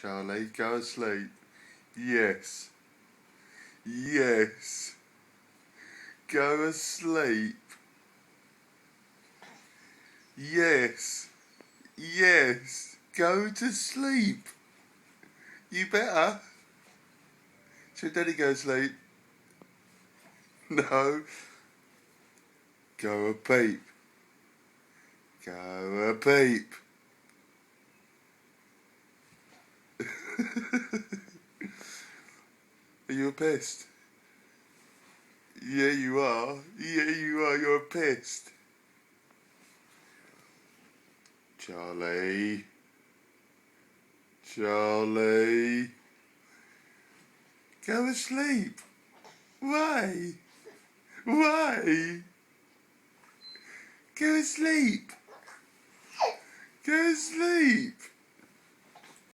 Charlie, go asleep. Yes. Yes. Go asleep. Yes. Yes. Go to sleep. You better. Should Daddy go to sleep? No. Go a peep. Go a peep. Are you a pest? Yeah, you are. Yeah, you are. You're a pest. Charlie. Charlie. Go asleep. Why? Why? Go asleep. Go asleep.